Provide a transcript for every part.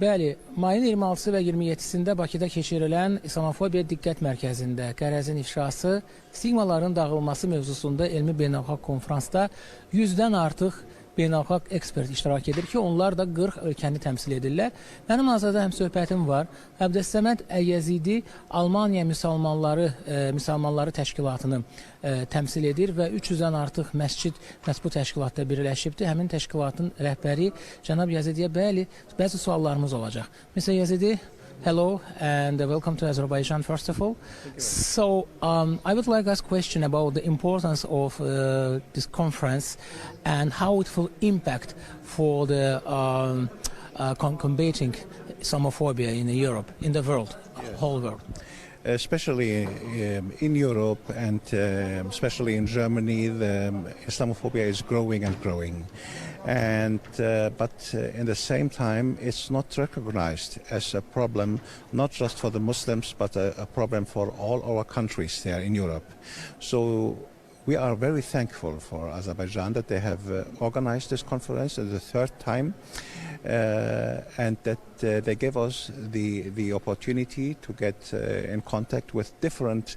Bəli, mayın 26-sı və 27-sində Bakıda keçirilən İslamofobiya Diqqət Mərkəzində qərəzin ifşası, stigmaların dağılması mövzusunda elmi beynəlxalq konferansda 100-dən artıq beynəlxalq ekspert iştirak edir ki, onlar da 40 ölkəni təmsil edirlər. Mənim hazırda həmsöhbətim var. Əbdəsəməd Əyyəzidi Almaniya Müsəlmanları Təşkilatını təmsil edir və 300-dən artıq məscid bu təşkilatda birləşibdir. Həmin təşkilatın rəhbəri cənab Yazıdiyə bəli, bəzi suallarımız olacaq. Mr. Yazidi, hello and welcome to Azerbaijan first of all. So I would like to ask a question about the importance of this conference and how it will impact for the combating Islamophobia in Europe, in the world, whole world. Especially in Europe and especially in Germany, the Islamophobia is growing and growing. But in the same time, it's not recognized as a problem, not just for the Muslims, but a problem for all our countries there in Europe. So we are very thankful for Azerbaijan that they have organized this conference at the third time, and that they gave us the opportunity to get in contact with different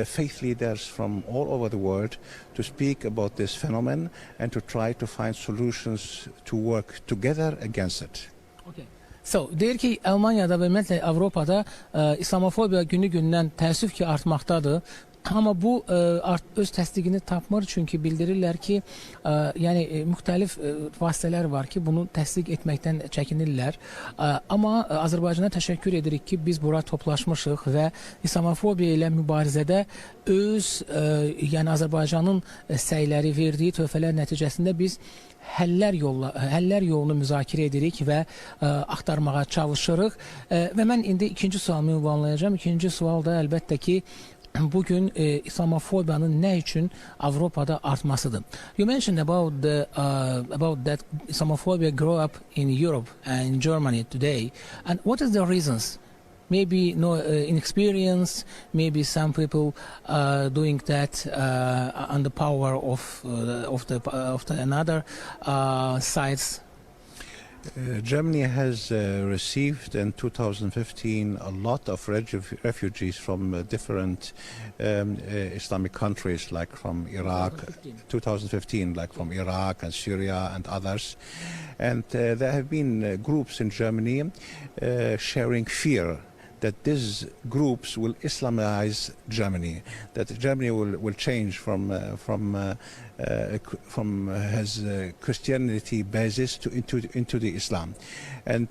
faith leaders from all over the world to speak about this phenomenon and to try to find solutions to work together against it. Okay. So, deyir ki, Almaniyada və ümumiyyətlə Avropada İslamofobiya günü-gündən təəssüf ki artmaqdadır. Amma bu öz təsdiqini tapmır, çünki bildirirlər ki, yəni müxtəlif vasitələr var ki, bunu təsdiq etməkdən çəkinirlər. Amma Azərbaycana təşəkkür edirik ki, biz bura toplaşmışıq və İslamofobiya ilə mübarizədə yəni Azərbaycanın səyləri verdiyi töhfələr nəticəsində biz həllər yolunu müzakirə edirik və axtarmağa çalışırıq. Və mən indi ikinci sualımı ünvanlayacağım. İkinci sual da əlbəttə ki, bugün İslamofobiyanın nə üçün Avropada artmasıdır. You mentioned about that Islamophobia grow up in Europe and in Germany today. And what is the reasons? Maybe no inexperience, maybe some people doing that on the power of another sides. Germany has received in 2015 a lot of refugees from different Islamic countries, like from Iraq, 2015, like from Iraq and Syria and others. And there have been groups in Germany sharing fear that these groups will Islamize Germany, that Germany will change from has Christianity basis into the Islam, and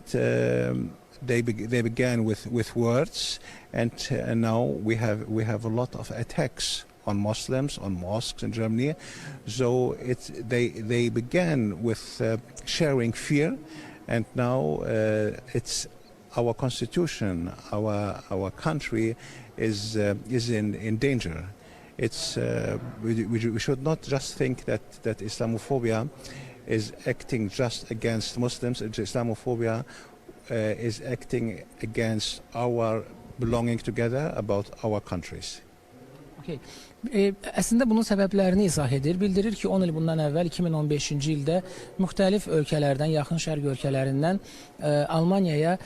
they began with words, and now we have a lot of attacks on Muslims, on mosques in Germany. So they began with sharing fear, and now it's our constitution, our country is in danger. It's we should not just think that Islamophobia is acting just against Muslims. Islamophobia is acting against our belonging together, about our countries. Okay. Əslində bunun səbəblərini izah edir. Bildirir ki, 10 il bundan əvvəl 2015-ci ildə müxtəlif ölkələrdən, yaxın şərq ölkələrindən Almaniyaya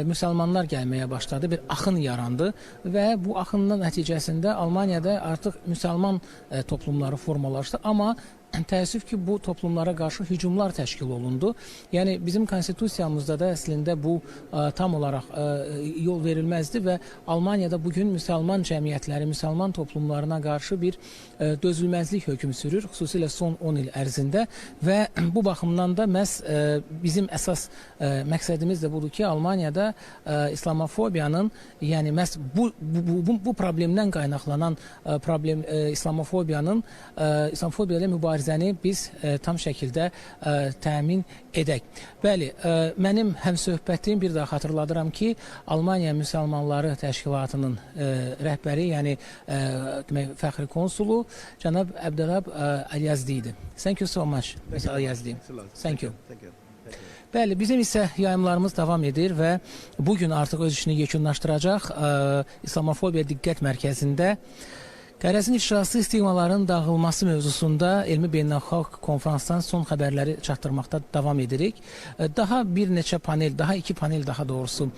müsəlmanlar gəlməyə başladı. Bir axın yarandı və bu axının nəticəsində Almaniyada artıq müsəlman toplumları formalaşdı. Amma təəssüf ki, bu toplumlara qarşı hücumlar təşkil olundu. Yəni, bizim konstitusiyamızda da əslində bu tam olaraq yol verilməzdi və Almaniyada bugün müsəlman cəmiyyətləri, müsəlman toplumlarına qarşı bir dözülməzlik hökm sürür, xüsusilə son 10 il ərzində və bu baxımdan da məhz bizim əsas məqsədimiz də budur ki, Almaniyada İslamofobiyanın, yəni məhz bu problemdən qaynaqlanan İslamofobiya ilə mübarizəni biz tam şəkildə təmin edək. Bəli, mənim həmsöhbətim, bir daha xatırladıram ki, Almaniya Müsəlmanları Təşkilatının rəhbəri, yəni fəxri konsulu cənab Əbdəlab Əlyazdi idi. Thank you so much, Mr. Əlyazdi. Thank you. Bəli, bizim isə yayımlarımız davam edir və bugün artıq öz işini yekunlaşdıracaq İslamofobiya Diqqət Mərkəzində Qərəzin ifşası istiqmaların dağılması mövzusunda elmi beynəlxalq konferansdan son xəbərləri çatdırmaqda davam edirik. Daha bir neçə panel, daha 2 panel daha doğrusu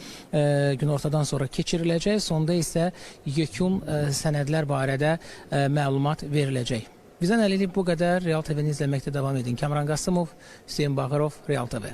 günortadan sonra keçiriləcək. Sonda isə yekun sənədlər barədə məlumat veriləcək. Bizdən hələlik bu qədər. Real TV-ni izləməkdə davam edin. Kamran Qasımov, Hüseyin Bağırov, Real TV.